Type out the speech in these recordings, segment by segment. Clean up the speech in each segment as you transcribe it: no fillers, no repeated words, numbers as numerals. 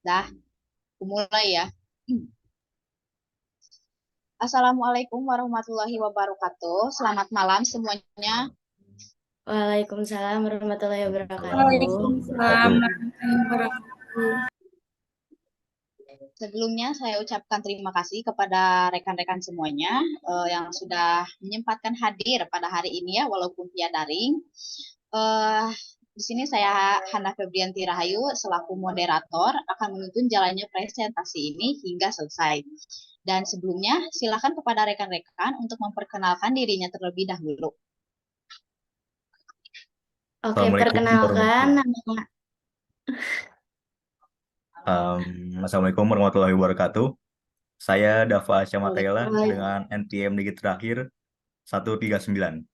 Dah, aku mulai ya. Assalamualaikum warahmatullahi wabarakatuh. Selamat malam semuanya. Waalaikumsalam warahmatullahi wabarakatuh. Waalaikumsalam warahmatullahi wabarakatuh. Sebelumnya saya ucapkan terima kasih kepada rekan-rekan semuanya yang sudah menyempatkan hadir pada hari ini ya, walaupun via daring. Eh, di sini saya Hana Febrianti Rahayu selaku moderator akan menuntun jalannya presentasi ini hingga selesai. Dan sebelumnya silakan kepada rekan-rekan untuk memperkenalkan dirinya terlebih dahulu. Oke, Assalamualaikum perkenalkan warahmatullahi nama Assalamualaikum warahmatullahi wabarakatuh. Saya Dava Syamatela Waalaikumsalam. dengan NPM digit terakhir 139.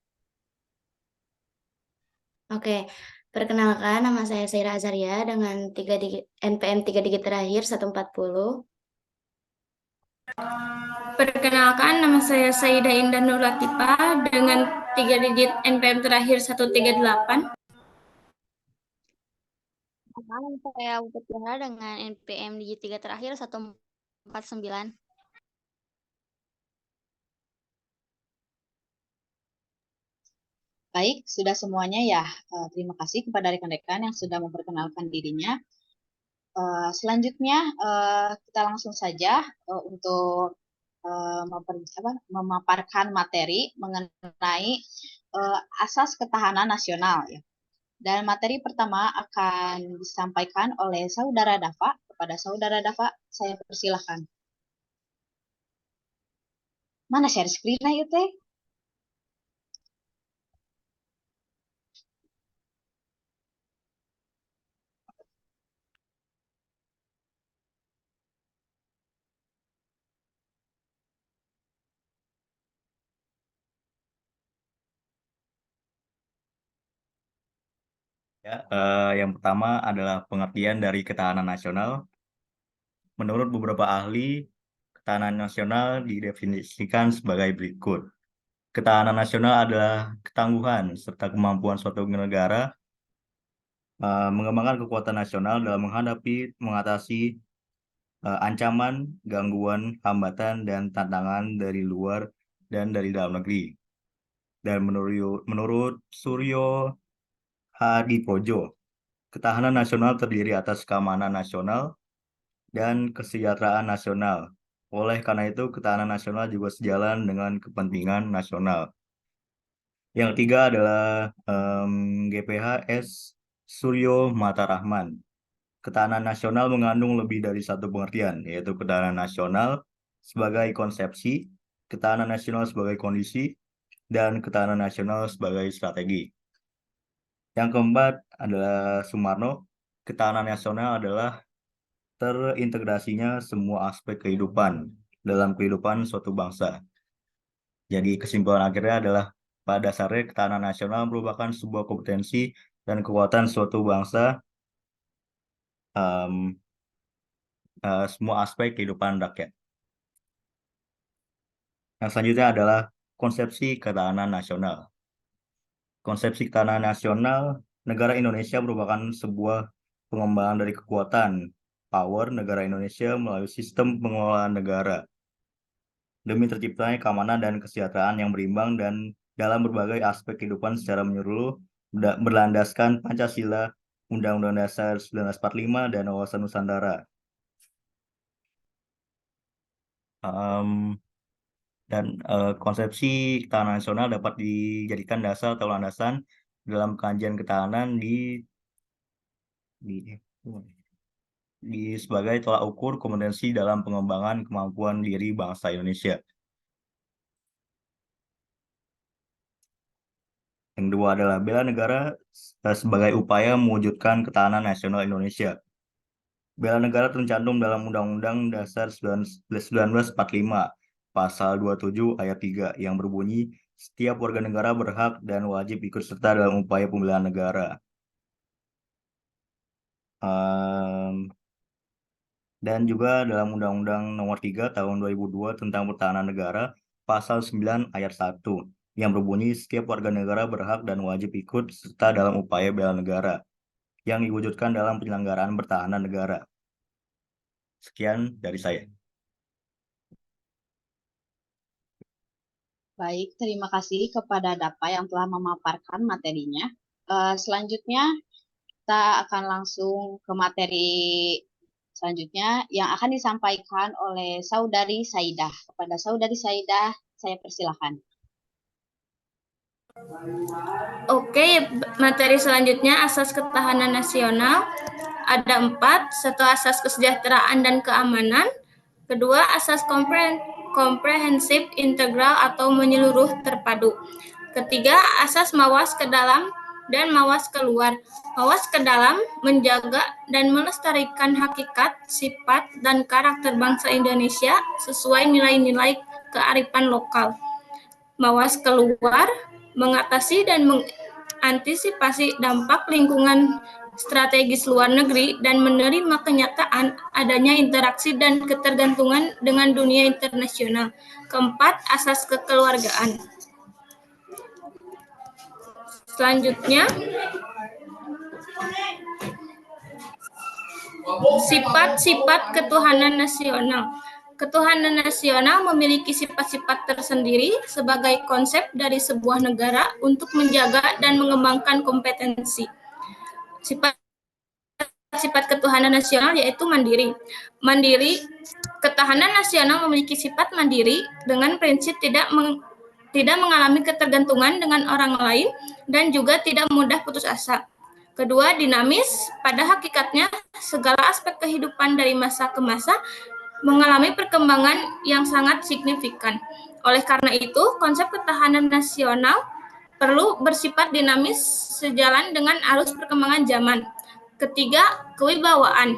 Oke, perkenalkan nama saya Saira Azaria dengan NPM 3 digit terakhir 140. Perkenalkan, nama saya Saida Indah Nur Latifah dengan 3 digit NPM terakhir 138. Nama saya Putri Tiara dengan NPM digit 3 terakhir 149. Baik, sudah semuanya ya. Terima kasih kepada rekan-rekan yang sudah memperkenalkan dirinya. Selanjutnya kita langsung saja untuk memaparkan materi mengenai asas ketahanan nasional ya. Dan materi pertama akan disampaikan oleh Saudara Dava. Kepada Saudara Dava, saya persilahkan. Mana share screen-nya itu teh? Ya, yang pertama adalah pengertian dari ketahanan nasional. Menurut beberapa ahli, ketahanan nasional didefinisikan sebagai berikut. Ketahanan nasional adalah ketangguhan serta kemampuan suatu negara mengembangkan kekuatan nasional dalam mengatasi ancaman, gangguan, hambatan, dan tantangan dari luar dan dari dalam negeri. Dan menurut Suryo Hadipojo, ketahanan nasional terdiri atas keamanan nasional dan kesejahteraan nasional. Oleh karena itu, ketahanan nasional juga sejalan dengan kepentingan nasional. Yang ketiga adalah GPHS Suryo Mata Rahman. Ketahanan nasional mengandung lebih dari satu pengertian, yaitu ketahanan nasional sebagai konsepsi, ketahanan nasional sebagai kondisi, dan ketahanan nasional sebagai strategi. Yang keempat adalah Sumarno. Ketahanan nasional adalah terintegrasinya semua aspek kehidupan dalam kehidupan suatu bangsa. Jadi kesimpulan akhirnya adalah pada dasarnya ketahanan nasional merupakan sebuah kompetensi dan kekuatan suatu bangsa um, semua aspek kehidupan rakyat. Yang selanjutnya adalah konsepsi ketahanan nasional. Konsepsi ketahanan nasional, negara Indonesia merupakan sebuah pengembangan dari kekuatan power negara Indonesia melalui sistem pengelolaan negara demi terciptanya keamanan dan kesejahteraan yang berimbang dan dalam berbagai aspek kehidupan secara menyeluruh berlandaskan Pancasila, Undang-Undang Dasar 1945, dan Wawasan Nusantara. Um, dan konsepsi ketahanan nasional dapat dijadikan dasar atau landasan dalam kajian ketahanan di, sebagai tolak ukur kompetensi dalam pengembangan kemampuan diri bangsa Indonesia. Yang kedua adalah bela negara sebagai upaya mewujudkan ketahanan nasional Indonesia. Bela negara tercantum dalam Undang-Undang Dasar 1945, Pasal 27 Ayat 3 yang berbunyi, setiap warga negara berhak dan wajib ikut serta dalam upaya pembelaan negara. Dan juga dalam Undang-Undang Nomor 3 Tahun 2002 tentang Pertahanan Negara, Pasal 9 Ayat 1, yang berbunyi setiap warga negara berhak dan wajib ikut serta dalam upaya bela negara yang diwujudkan dalam penyelenggaraan pertahanan negara. Sekian dari saya. Baik, terima kasih kepada Dapa yang telah memaparkan materinya. Selanjutnya, kita akan langsung ke materi selanjutnya yang akan disampaikan oleh Saudari Saidah. Kepada Saudari Saidah, saya persilahkan. Oke, materi selanjutnya asas ketahanan nasional. Ada 4, satu asas kesejahteraan dan keamanan, kedua asas komprehensif integral atau menyeluruh terpadu, ketiga asas mawas ke dalam dan mawas keluar. Mawas ke dalam menjaga dan melestarikan hakikat, sifat, dan karakter bangsa Indonesia sesuai nilai-nilai kearifan lokal. Mawas keluar mengatasi dan mengantisipasi dampak lingkungan strategis luar negeri dan menerima kenyataan adanya interaksi dan ketergantungan dengan dunia internasional. Keempat, asas kekeluargaan. Selanjutnya, sifat-sifat ketuhanan nasional. Ketuhanan nasional memiliki sifat-sifat tersendiri sebagai konsep dari sebuah negara untuk menjaga dan mengembangkan kompetensi. Sifat ketuhanan nasional yaitu mandiri. Ketahanan nasional memiliki sifat mandiri dengan prinsip tidak mengalami ketergantungan dengan orang lain dan juga tidak mudah putus asa. Kedua, dinamis. Pada hakikatnya, segala aspek kehidupan dari masa ke masa mengalami perkembangan yang sangat signifikan. Oleh karena itu, konsep ketahanan nasional perlu bersifat dinamis sejalan dengan arus perkembangan zaman. Ketiga, kewibawaan.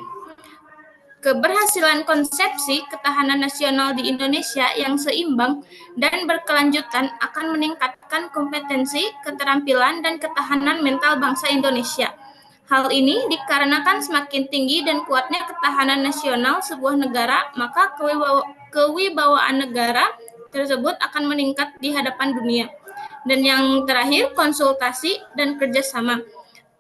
Keberhasilan konsepsi ketahanan nasional di Indonesia yang seimbang dan berkelanjutan akan meningkatkan kompetensi, keterampilan, dan ketahanan mental bangsa Indonesia. Hal ini dikarenakan semakin tinggi dan kuatnya ketahanan nasional sebuah negara, maka kewibawaan negara tersebut akan meningkat di hadapan dunia. Dan yang terakhir, konsultasi dan kerjasama.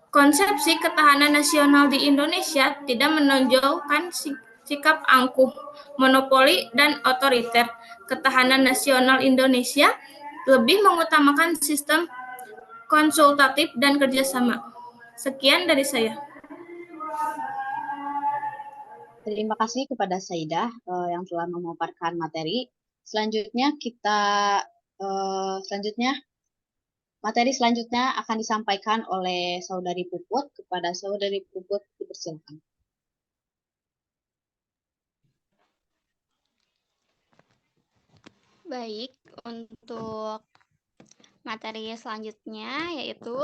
Konsepsi ketahanan nasional di Indonesia tidak menonjolkan sikap angkuh, monopoli, dan otoriter. Ketahanan nasional Indonesia lebih mengutamakan sistem konsultatif dan kerjasama. Sekian dari saya. Terima kasih kepada Saidah yang telah memaparkan materi. Materi selanjutnya akan disampaikan oleh Saudari Puput. Kepada Saudari Puput, dipersilakan. Baik, untuk materi selanjutnya yaitu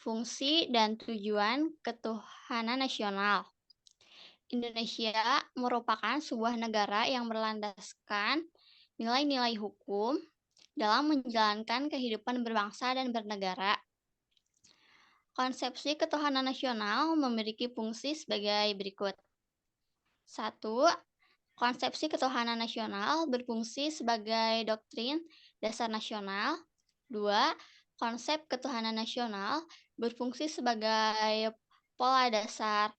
fungsi dan tujuan ketuhanan nasional. Indonesia merupakan sebuah negara yang berlandaskan nilai-nilai hukum dalam menjalankan kehidupan berbangsa dan bernegara. Konsepsi ketuhanan nasional memiliki fungsi sebagai berikut. 1. Konsepsi ketuhanan nasional berfungsi sebagai doktrin dasar nasional. 2. Konsep ketuhanan nasional berfungsi sebagai pola dasar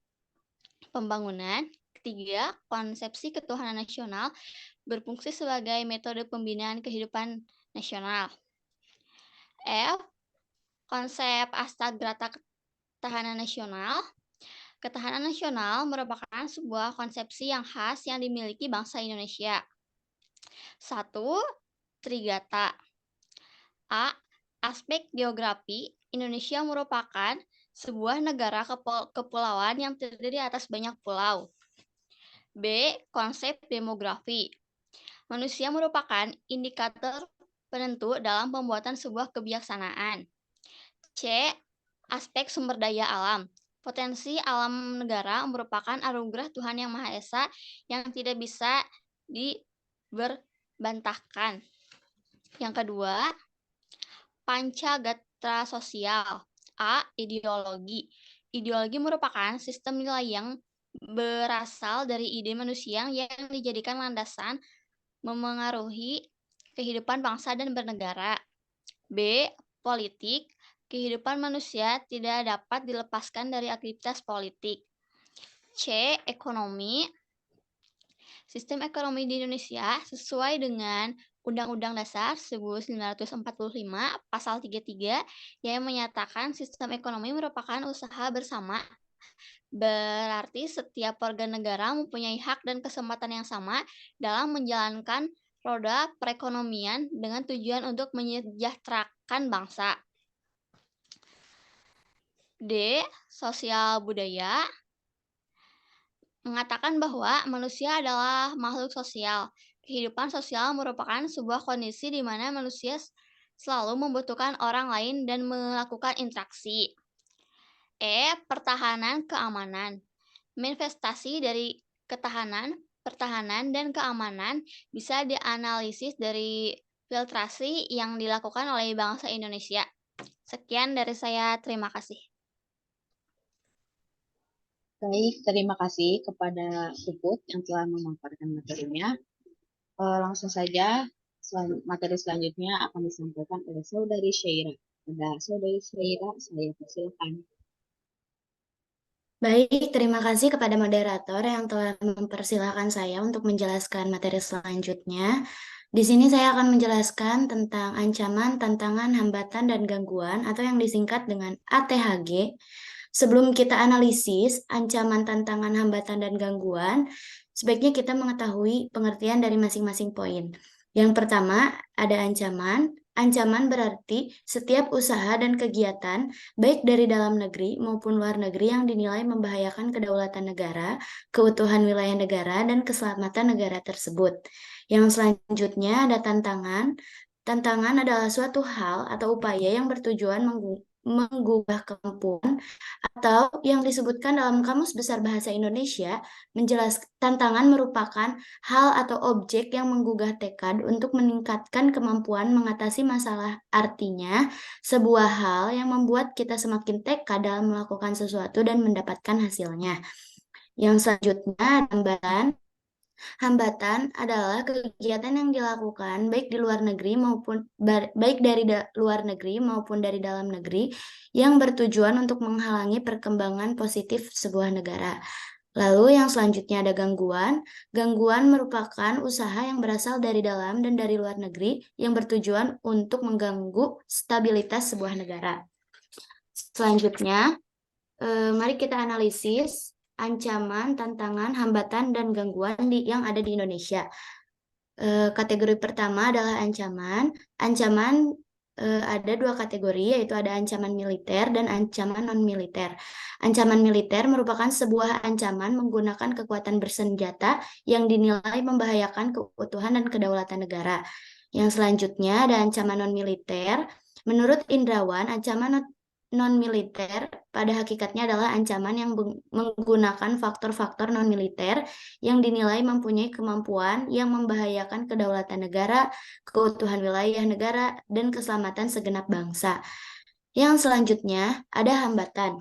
pembangunan. 3. Konsepsi ketuhanan nasional berfungsi sebagai metode pembinaan kehidupan nasional. F. Konsep astagrata ketahanan nasional. Ketahanan nasional merupakan sebuah konsepsi yang khas yang dimiliki bangsa Indonesia. 1. Trigata. A. Aspek geografi. Indonesia merupakan sebuah negara kepulauan yang terdiri atas banyak pulau. B. Konsep demografi. Manusia merupakan indikator penentu dalam pembuatan sebuah kebijaksanaan. C. Aspek sumber daya alam. Potensi alam negara merupakan anugerah Tuhan Yang Maha Esa yang tidak bisa diberbantahkan. Yang kedua, pancagatra sosial. A. Ideologi. Ideologi merupakan sistem nilai yang berasal dari ide manusia yang dijadikan landasan memengaruhi kehidupan bangsa dan bernegara. B. Politik. Kehidupan manusia tidak dapat dilepaskan dari aktivitas politik. C. Ekonomi. Sistem ekonomi di Indonesia sesuai dengan Undang-Undang Dasar 1945 Pasal 33 yang menyatakan sistem ekonomi merupakan usaha bersama. Berarti setiap warga negara mempunyai hak dan kesempatan yang sama dalam menjalankan roda perekonomian dengan tujuan untuk menyejahterakan bangsa. D. Sosial budaya mengatakan bahwa manusia adalah makhluk sosial. Kehidupan sosial merupakan sebuah kondisi di mana manusia selalu membutuhkan orang lain dan melakukan interaksi. E. Pertahanan keamanan. Manifestasi dari pertahanan dan keamanan bisa dianalisis dari filtrasi yang dilakukan oleh bangsa Indonesia. Sekian dari saya, terima kasih. Baik, terima kasih kepada Puput yang telah memaparkan materinya. Langsung saja, materi selanjutnya akan disampaikan oleh Saudari Syaira. Pada Saudari Syaira, saya persilakan. Baik, terima kasih kepada moderator yang telah mempersilahkan saya untuk menjelaskan materi selanjutnya. Di sini saya akan menjelaskan tentang ancaman, tantangan, hambatan, dan gangguan atau yang disingkat dengan ATHG. Sebelum kita analisis ancaman, tantangan, hambatan, dan gangguan, sebaiknya kita mengetahui pengertian dari masing-masing poin. Yang pertama, ada ancaman. Ancaman berarti setiap usaha dan kegiatan, baik dari dalam negeri maupun luar negeri yang dinilai membahayakan kedaulatan negara, keutuhan wilayah negara, dan keselamatan negara tersebut. Yang selanjutnya ada tantangan. Tantangan adalah suatu hal atau upaya yang bertujuan menggugah kemampuan atau yang disebutkan dalam Kamus Besar Bahasa Indonesia, menjelaskan tantangan merupakan hal atau objek yang menggugah tekad untuk meningkatkan kemampuan mengatasi masalah. Artinya, sebuah hal yang membuat kita semakin tekad dalam melakukan sesuatu dan mendapatkan hasilnya. Yang selanjutnya, hambatan. Hambatan adalah kegiatan yang dilakukan baik di luar negeri maupun baik dari luar negeri maupun dari dalam negeri yang bertujuan untuk menghalangi perkembangan positif sebuah negara. Lalu yang selanjutnya ada gangguan. Gangguan merupakan usaha yang berasal dari dalam dan dari luar negeri yang bertujuan untuk mengganggu stabilitas sebuah negara. Selanjutnya, mari kita analisis ancaman, tantangan, hambatan, dan gangguan yang ada di Indonesia. Kategori pertama adalah ancaman. Ancaman ada dua kategori, yaitu ada ancaman militer dan ancaman non-militer. Ancaman militer merupakan sebuah ancaman menggunakan kekuatan bersenjata yang dinilai membahayakan keutuhan dan kedaulatan negara. Yang selanjutnya ada ancaman non-militer. Menurut Indrawan, ancaman non-militer pada hakikatnya adalah ancaman yang menggunakan faktor-faktor non-militer yang dinilai mempunyai kemampuan yang membahayakan kedaulatan negara, keutuhan wilayah negara, dan keselamatan segenap bangsa. Yang selanjutnya ada hambatan.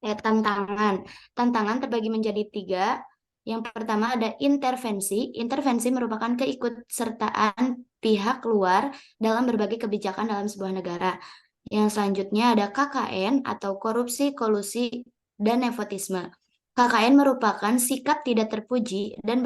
Tantangan. Tantangan terbagi menjadi 3. Yang pertama ada intervensi. Intervensi merupakan keikutsertaan pihak luar dalam berbagai kebijakan dalam sebuah negara. Yang selanjutnya ada KKN atau korupsi, kolusi, dan nepotisme. KKN merupakan sikap tidak terpuji dan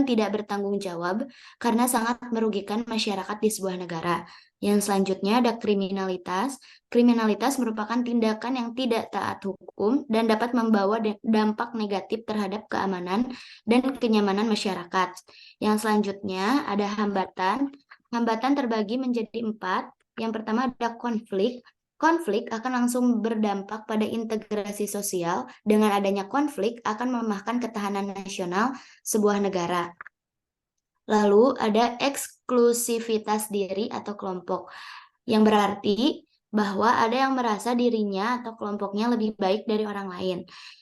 tidak bertanggung jawab karena sangat merugikan masyarakat di sebuah negara. Yang selanjutnya ada kriminalitas. Kriminalitas merupakan tindakan yang tidak taat hukum dan dapat membawa dampak negatif terhadap keamanan dan kenyamanan masyarakat. Yang selanjutnya ada hambatan. Hambatan terbagi menjadi 4. Yang pertama ada konflik. Konflik akan langsung berdampak pada integrasi sosial. Dengan adanya konflik akan melemahkan ketahanan nasional sebuah negara. Lalu ada eksklusivitas diri atau kelompok, yang berarti bahwa ada yang merasa dirinya atau kelompoknya lebih baik dari orang lain.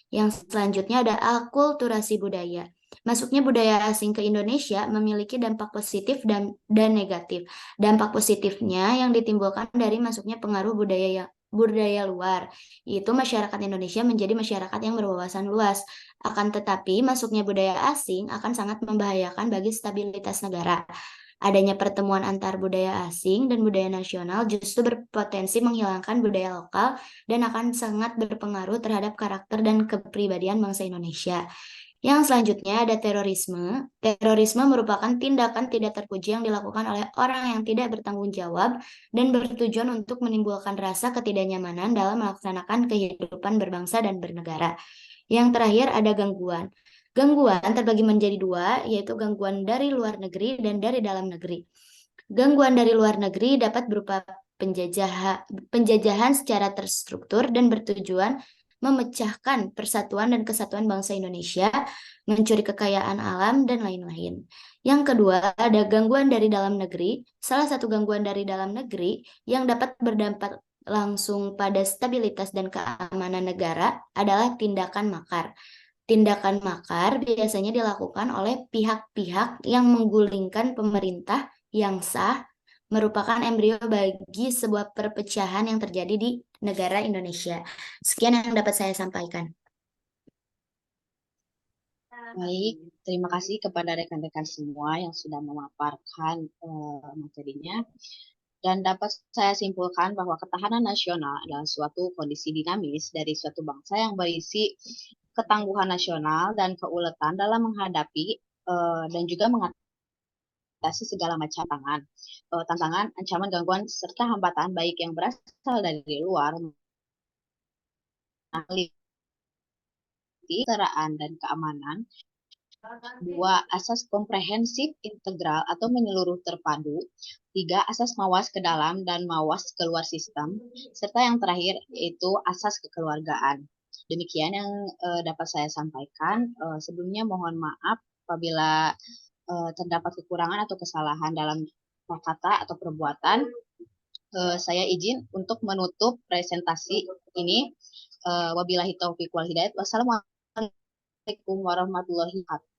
Yang selanjutnya ada akulturasi budaya. Masuknya budaya asing ke Indonesia memiliki dampak positif dan negatif. Dampak positifnya yang ditimbulkan dari masuknya pengaruh budaya luar, yaitu masyarakat Indonesia menjadi masyarakat yang berwawasan luas. Akan tetapi masuknya budaya asing akan sangat membahayakan bagi stabilitas negara. Adanya pertemuan antar budaya asing dan budaya nasional justru berpotensi menghilangkan budaya lokal dan akan sangat berpengaruh terhadap karakter dan kepribadian bangsa Indonesia. Yang selanjutnya ada terorisme. Terorisme merupakan tindakan tidak terpuji yang dilakukan oleh orang yang tidak bertanggung jawab dan bertujuan untuk menimbulkan rasa ketidaknyamanan dalam melaksanakan kehidupan berbangsa dan bernegara. Yang terakhir ada gangguan. Gangguan terbagi menjadi dua, yaitu gangguan dari luar negeri dan dari dalam negeri. Gangguan dari luar negeri dapat berupa penjajahan secara terstruktur dan bertujuan memecahkan persatuan dan kesatuan bangsa Indonesia, mencuri kekayaan alam, dan lain-lain. Yang kedua, ada gangguan dari dalam negeri. Salah satu gangguan dari dalam negeri yang dapat berdampak langsung pada stabilitas dan keamanan negara adalah tindakan makar. Tindakan makar biasanya dilakukan oleh pihak-pihak yang menggulingkan pemerintah yang sah, merupakan embrio bagi sebuah perpecahan yang terjadi di negara Indonesia. Sekian yang dapat saya sampaikan. Baik, terima kasih kepada rekan-rekan semua yang sudah memaparkan materinya. Dan dapat saya simpulkan bahwa ketahanan nasional adalah suatu kondisi dinamis dari suatu bangsa yang berisi ketangguhan nasional dan keuletan dalam menghadapi dan juga mengatasi segala macam tantangan, ancaman, gangguan, serta hambatan baik yang berasal dari luar, kesetaraan dan keamanan. Dua, asas komprehensif integral atau menyeluruh terpadu. Tiga, asas mawas ke dalam dan mawas keluar sistem. Serta yang terakhir yaitu asas kekeluargaan. Demikian yang dapat saya sampaikan. Sebelumnya mohon maaf apabila terdapat kekurangan atau kesalahan dalam kata atau perbuatan. Saya izin untuk menutup presentasi ini. Wabillahi taufiq wal hidayah. Wassalamualaikum warahmatullahi wabarakatuh.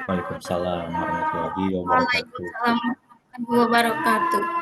Waalaikumsalam warahmatullahi wabarakatuh. Waalaikumsalam warahmatullahi wabarakatuh.